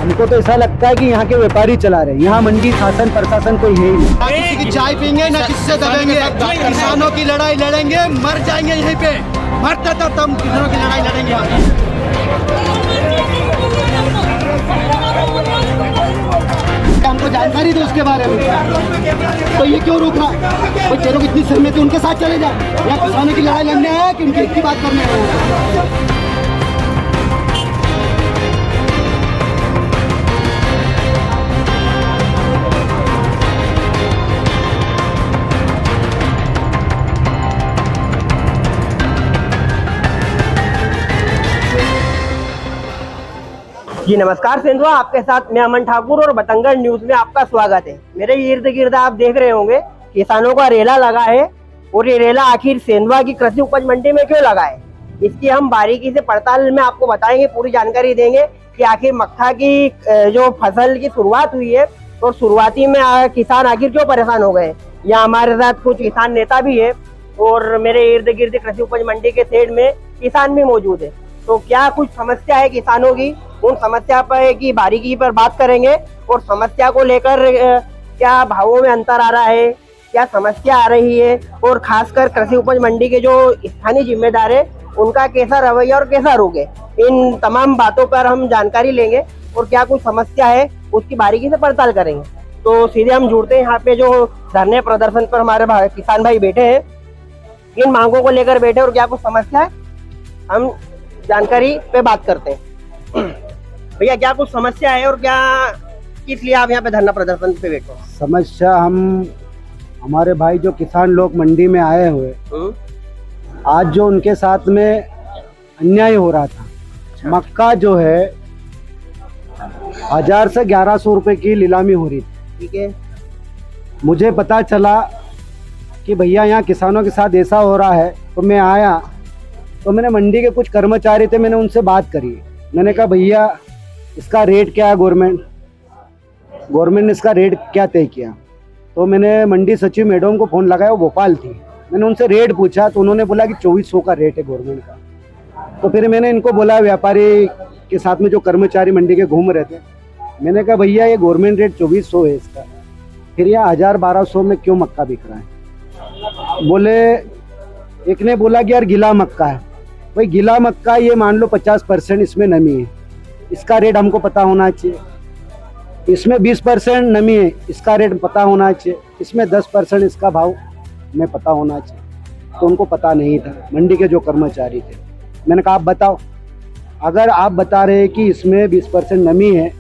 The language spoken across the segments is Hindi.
हमको तो ऐसा लगता है कि यहाँ के व्यापारी चला रहे हैं, यहाँ मंडी शासन प्रशासन कोई है ही नहीं। ना किसी की चाय पीएंगे ना किसी से दबेंगे, किसानों की लड़ाई लड़ेंगे, मर जाएंगे यहीं पे, मरते तक हम किसानों की लड़ाई लड़ेंगे। हमको जानकारी दो उसके बारे में, तो ये क्यों रोक रहा? कोई चलो कितनी सहमति उनके साथ चले जाए, या किसानों की लड़ाई लड़ने आया कि उनकी बात करने आया? जी नमस्कार सेंधवा, आपके साथ मैं अमन ठाकुर और बतंगड़ न्यूज में आपका स्वागत है। मेरे इर्द गिर्द आप देख रहे होंगे किसानों का रेला लगा है, और ये रेला आखिर सेंधवा की कृषि उपज मंडी में क्यों लगा है, इसकी हम बारीकी से पड़ताल में आपको बताएंगे, पूरी जानकारी देंगे कि आखिर मक्का की जो फसल की शुरुआत हुई है, और शुरुआती में किसान आखिर क्यों परेशान हो गए। यहाँ हमारे साथ कुछ किसान नेता भी है, और मेरे इर्द गिर्द कृषि उपज मंडी के शेड में किसान भी मौजूद है। तो क्या कुछ समस्या है किसानों की, उन समस्या पर की बारीकी पर बात करेंगे, और समस्या को लेकर क्या भावों में अंतर आ रहा है, क्या समस्या आ रही है, और खासकर कृषि उपज मंडी के जो स्थानीय जिम्मेदार है उनका कैसा रवैया और कैसा रुख है, इन तमाम बातों पर हम जानकारी लेंगे, और क्या कुछ समस्या है उसकी बारीकी से पड़ताल करेंगे। तो सीधे हम जुड़ते हैं यहाँ पे जो धरने प्रदर्शन पर हमारे किसान भाई बैठे हैं, इन मांगों को लेकर बैठे और क्या कुछ समस्या है हम जानकारी पे बात करते हैं। भैया क्या कुछ समस्या है, और क्या किस लिए आप यहाँ पे धरना प्रदर्शन पे बैठे हो? समस्या हमारे भाई जो किसान लोग मंडी में आए हुए, आज जो उनके साथ में अन्याय हो रहा था, मक्का जो है 1000 से 1100 रुपए की नीलामी हो रही थी। ठीक है, मुझे पता चला कि भैया यहाँ किसानों के साथ ऐसा हो रहा है, तो मैं आया, तो मैंने मंडी के कुछ कर्मचारी थे, मैंने उनसे बात करी। मैंने कहा भैया इसका रेट क्या है, गवर्नमेंट ने इसका रेट क्या तय किया। तो मैंने मंडी सचिव मैडम को फ़ोन लगाया, वो भोपाल थी, मैंने उनसे रेट पूछा, तो उन्होंने बोला कि 2400 का रेट है गवर्नमेंट का। तो फिर मैंने इनको बोला, व्यापारी के साथ में जो कर्मचारी मंडी के घूम रहे थे, मैंने कहा भैया ये गवर्नमेंट रेट 2400 है इसका, फिर यहाँ 1000-1200 में क्यों मक्का बिक रहा है? बोले, एक ने बोला कि यार गीला मक्का है। भाई गीला मक्का ये मान लो 50% इसमें नमी है, इसका रेट हमको पता होना चाहिए। इसमें 20% नमी है, इसका रेट पता होना चाहिए। इसमें 10% इसका भाव में पता होना चाहिए। तो उनको पता नहीं था, मंडी के जो कर्मचारी थे। मैंने कहा आप बताओ, अगर आप बता रहे हैं कि इसमें 20% नमी है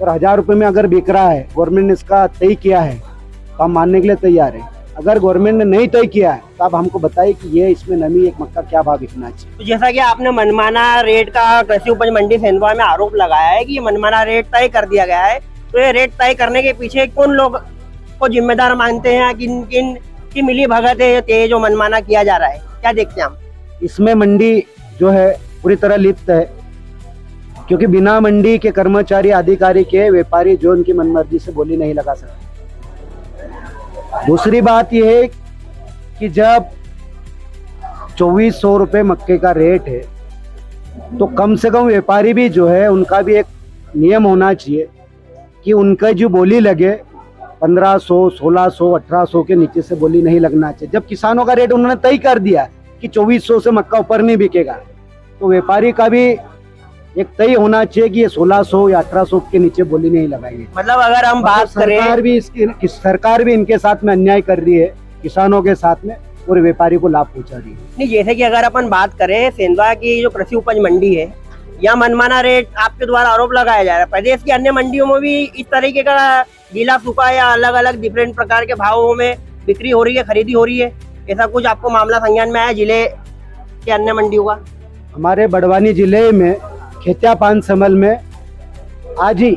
और 1000 रुपये में अगर बिक रहा है, गवर्नमेंट ने इसका तय किया है, तो हम मानने के लिए तैयार हैं। अगर गवर्नमेंट ने नहीं तय किया है तो आप हमको बताइए कि ये इसमें नमी एक मक्का क्या भाव बिकना चाहिए। तो जैसा कि आपने मनमाना रेट का कृषि उपज मंडी सेंधवा में आरोप लगाया है कि ये मनमाना रेट तय कर दिया गया है, तो ये रेट तय करने के पीछे कौन लोग को जिम्मेदार मानते हैं, किन किन की मिली भगत है ये जो मनमाना किया जा रहा है, क्या देखते हैं हम? इसमें मंडी जो है पूरी तरह लिप्त है, क्योंकि बिना मंडी के कर्मचारी अधिकारी के व्यापारी जो उनकी मनमर्जी से बोली नहीं लगा सकते। दूसरी बात यह है कि जब 2400 रुपये मक्के का रेट है, तो कम से कम व्यापारी भी जो है उनका भी एक नियम होना चाहिए कि उनका जो बोली लगे 1500, 1600, 1800 के नीचे से बोली नहीं लगना चाहिए। जब किसानों का रेट उन्होंने तय कर दिया कि 2400 से मक्का ऊपर नहीं बिकेगा, तो व्यापारी का भी एक तय होना चाहिए कि ये 1600 या 1800 के नीचे बोली नहीं लगाएंगे। मतलब अगर हम बात करें, सरकार भी इनके साथ में अन्याय कर रही है, किसानों के साथ में, और व्यापारी को लाभ पहुंचा रही है। नहीं, जैसे कि अगर अपन बात करें सेंधवा की जो कृषि उपज मंडी है, या मनमाना रेट आपके द्वारा आरोप लगाया जा रहा है, प्रदेश की अन्य मंडियों में भी इस तरीके का गीला सूखा या अलग अलग डिफरेंट प्रकार के भावों में बिक्री हो रही है, खरीदी हो रही है, ऐसा कुछ आपको मामला संज्ञान में आया जिले के अन्य मंडियों का? हमारे बड़वानी जिले में खेतिया पान समल में आज ही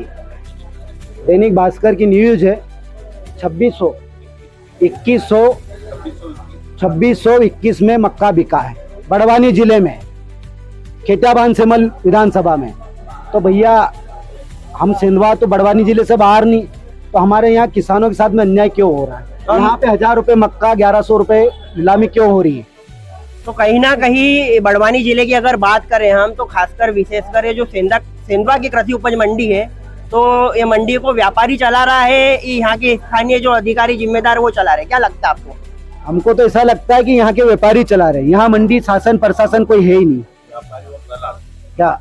दैनिक भास्कर की न्यूज है, 2621 में मक्का बिका है बड़वानी जिले में, खेतिया पान समल विधानसभा में। तो भैया हम सेंधवा तो बड़वानी जिले से बाहर नहीं, तो हमारे यहाँ किसानों के साथ में अन्याय क्यों हो रहा है? यहाँ पे 1000 रुपये मक्का 1100 रुपये नीलामी क्यों हो रही है? तो कहीं ना कहीं बड़वानी जिले की अगर बात करें हम, तो खासकर विशेषकर ये जो सेंधवा की कृषि उपज मंडी है, तो ये मंडी को व्यापारी चला रहा है, यहाँ के स्थानीय जो अधिकारी जिम्मेदार वो चला रहे हैं, क्या लगता है आपको? हमको तो ऐसा लगता है कि यहाँ के व्यापारी चला रहे हैं। यहाँ मंडी शासन प्रशासन कोई है ही नहीं। क्या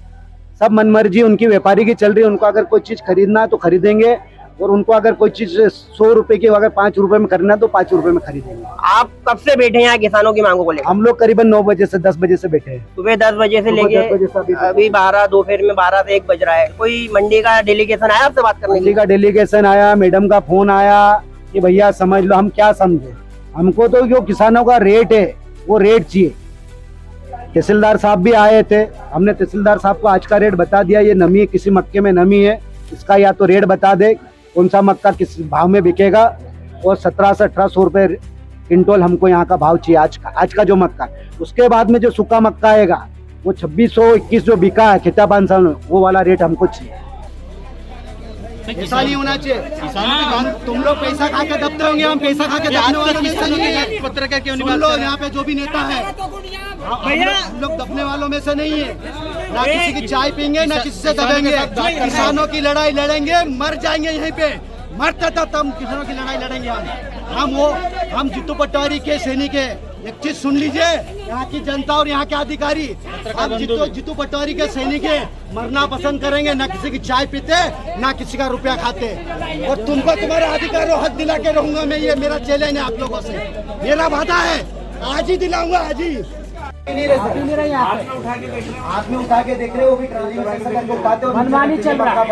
सब मनमर्जी उनकी व्यापारी की चल रही है। उनको अगर कोई चीज खरीदना है तो खरीदेंगे, और उनको अगर कोई चीज 100 रुपए की अगर 5 रुपए में खरीदना है तो 5 रुपए में खरीदेंगे। आप कब से बैठे हैं यहाँ किसानों की मांगों को लेकर? हम लोग करीबन 9 बजे से 10 बजे से बैठे हैं। सुबह 10 बजे से सुबह 10 बजे से लेके अभी अभी 12 दोपहर में 12 से 1 बज रहा है। कोई मंडी का डेलीगेशन आया आपसे बात करने के मंडी लिए? का डेलीगेशन आया, मैडम का फोन आया कि भैया समझ लो। हम क्या समझे, हमको तो जो किसानों का रेट है वो रेट चाहिए। तहसीलदार साहब भी आए थे, हमने तहसीलदार साहब को आज का रेट बता दिया। ये नमी है, किसी मक्के में नमी है, इसका या तो रेट बता दे, कौन सा मक्का किस भाव में बिकेगा, और 1700 से 1800 रुपए क्विंटल हमको यहाँ का भाव चाहिए आज का जो मक्का। उसके बाद में जो सूखा मक्का आएगा वो 2621 जो बिका है खेता 500, वो वाला रेट हमको चाहिए। ऐसा नहीं होना चाहिए। तुम लोग पैसा खा के दबते होंगे, हम पैसा खा के दबने वालों में से नहीं है। पत्रकार क्यों नहीं? लोग यहाँ पे जो भी नेता है हम लोग दबने वालों में से नहीं है। ना किसी की चाय पीएंगे, ना किसी से दबेंगे। किसानों की लड़ाई लड़ेंगे, मर जाएंगे यहीं पे। मरते तक हम किसानों की लड़ाई लड़ेंगे। हम जितू पटवारी के सैनिक है। एक चीज सुन लीजिए, यहाँ की जनता और यहाँ के अधिकारी, हम जितू पटवारी के सैनिक है। मरना पसंद करेंगे, ना किसी की चाय पीते, ना किसी का रुपया खाते। और तुमको तुम्हारा अधिकार और हक दिला के रहूंगा मैं। ये मेरा चैलेंज है आप लोगों से, मेरा वादा है, आज ही दिलाऊंगा, आज ही। हाथ में उठा के देख रहे हो, वो भी ट्राली में ऐसा करके उठाते हो, मनमानी चल रहा है।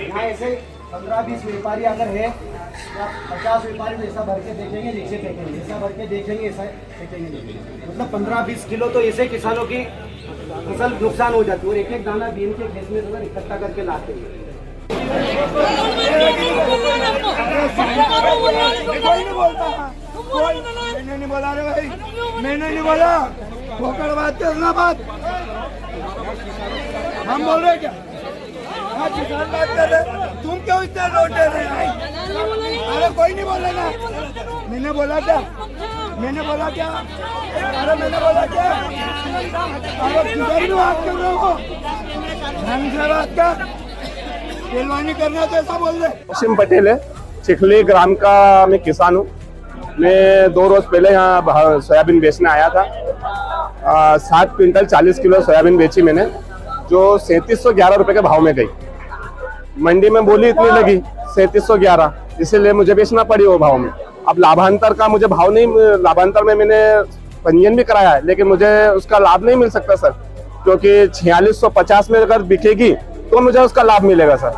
यहाँ ऐसे 15-20 व्यापारी अगर है, या 50 व्यापारी ऐसा भर के देखेंगे, नीचे फेंकेंगे, ऐसा भर के देखेंगे, ऐसा फेंकेंगे। मतलब 15-20 किलो तो ऐसे किसानों की फसल नुकसान हो जाती है। और एक एक दाना बीन के खेत में अगर इकट्ठा करके लाते हैं। मैंने नहीं बोला रे भाई, मैंने नहीं बोला। ठोकर बात करना बात, हम बोल रहे क्या? किसान बात कर रहे, तुम क्यों इतना लौटे रहे? अरे कोई नहीं बोलेगा। मैंने बोला क्या? मैंने बोला क्या? अरे मैंने बोला क्या? अरे किधर भी बात कर रहे हो, ढंग से बात कर। बेलवानी करना तो ऐसा बोल दे। वसीम पटेल है, चिखली ग्राम का मैं किसान हूँ। मैं 2 रोज पहले यहाँ सोयाबीन बेचने आया था। 7 क्विंटल 40 किलो सोयाबीन बेची मैंने, जो 3711 रुपए के भाव में गई। मंडी में बोली इतनी लगी 3711, इसीलिए मुझे बेचना पड़ी वो भाव में। अब लाभांतर का मुझे भाव नहीं, लाभांतर में मैंने पंजीयन भी कराया है, लेकिन मुझे उसका लाभ नहीं मिल सकता सर, क्योंकि 4650 में अगर बिकेगी तो मुझे उसका लाभ मिलेगा सर।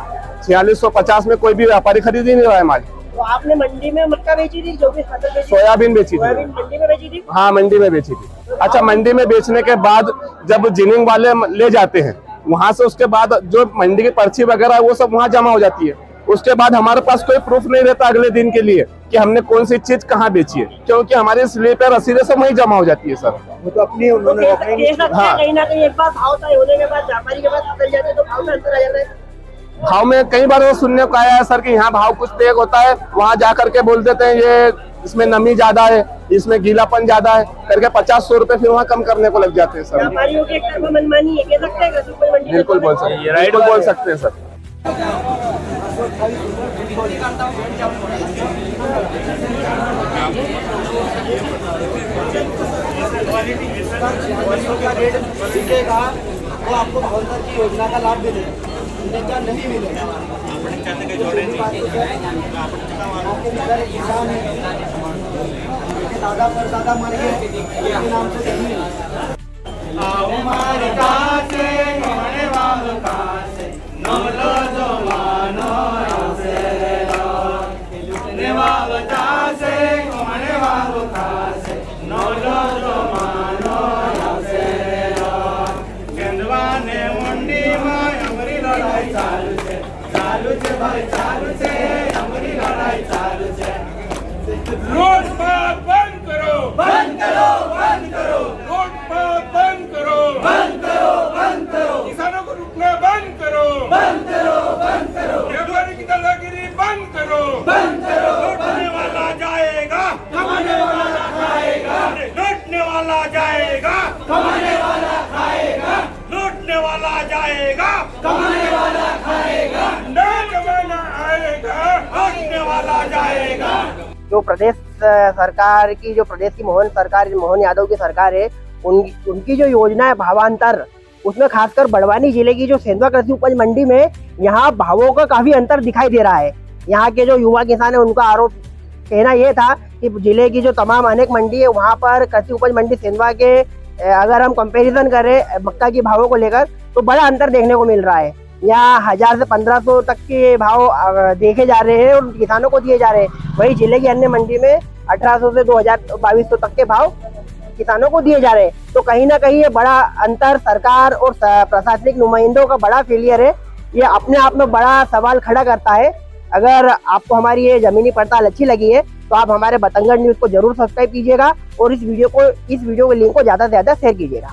4650 में कोई भी व्यापारी खरीद ही नहीं रहा है माल। तो आपने मंडी में मक्का बेची थी, जो भी फसल बेची, सोयाबीन बेची थी। सोयाबीन मंडी में बेची थी? हाँ, मंडी में बेची थी। अच्छा, मंडी में बेचने के बाद जब जिनिंग वाले ले जाते हैं वहां से, उसके बाद जो मंडी की पर्ची वगैरह वो सब वहां जमा हो जाती है। उसके बाद हमारे पास कोई प्रूफ नहीं रहता अगले दिन के लिए कि हमने कौन सी चीज कहाँ बेची है, क्योंकि हमारी स्लिप है, रसीदें सब वहीं जमा हो जाती है सर। वो तो अपनी उन्होंने हाँ। कहीं ना कहीं एक बार भाव तय होने के बाद व्यापारी के पास फसल जाते हैं तो भाव में अंतर आ जाता है। भाव में कई बार वो सुनने को आया है सर कि यहाँ भाव कुछ तय होता है, वहाँ जा करके बोल देते हैं ये इसमें नमी ज्यादा है, इसमें गीलापन ज्यादा है करके 50-100 रुपए फिर वहाँ कम करने को लग जाते हैं सर। व्यापारियों की एक तरफा मनमानी है, कह सकते हैं? बिल्कुल बोल सकते हैं, बिल्कुल बोल सकते हैं सर। बिकेगा वो आपको भावतर की योजना का लाभ मिलेगा, अन्यथा नहीं मिलेगा। किसान है, दादा परदादा मर गए, उनके नाम से जमीन लूटपाट बंद करो, बंद करो, बंद करो। लूटपाट बंद करो, बंद करो, बंद करो। किसानों को लूटना बंद करो, बंद करो, बंद करो। व्यापारी की दादागिरी बंद करो, बंद करो। लूटने वाला जाएगा, कमाने वाला खाएगा। लूटने वाला आएगा, कमाने वाला खाएगा, नया जमाना आएगा, भागने वाला जाएगा। जो प्रदेश सरकार की, जो प्रदेश की मोहन यादव की सरकार है, उनकी जो योजना है भावांतर, उसमें खासकर बड़वानी जिले की जो सेंधवा कृषि उपज मंडी में यहाँ भावों का काफी अंतर दिखाई दे रहा है। यहाँ के जो युवा किसान है उनका आरोप कहना यह था कि जिले की जो तमाम अनेक मंडी है वहाँ पर कृषि उपज मंडी सेंधवा के अगर हम कंपैरिजन करें मक्का की भावों को लेकर तो बड़ा अंतर देखने को मिल रहा है। यहाँ 1000 से 1500 तक के भाव देखे जा रहे हैं और किसानों को दिए जा रहे हैं। वही जिले की अन्य मंडी में 1800 से 2200 तक के भाव किसानों को दिए जा रहे हैं। तो कहीं ना कहीं ये बड़ा अंतर सरकार और प्रशासनिक नुमाइंदों का बड़ा फेलियर है। ये अपने आप में बड़ा सवाल खड़ा करता है। अगर आपको हमारी ये जमीनी पड़ताल अच्छी लगी है तो आप हमारे बतंगड़ न्यूज को जरूर सब्सक्राइब कीजिएगा और इस वीडियो के लिंक को ज्यादा से ज्यादा शेयर कीजिएगा।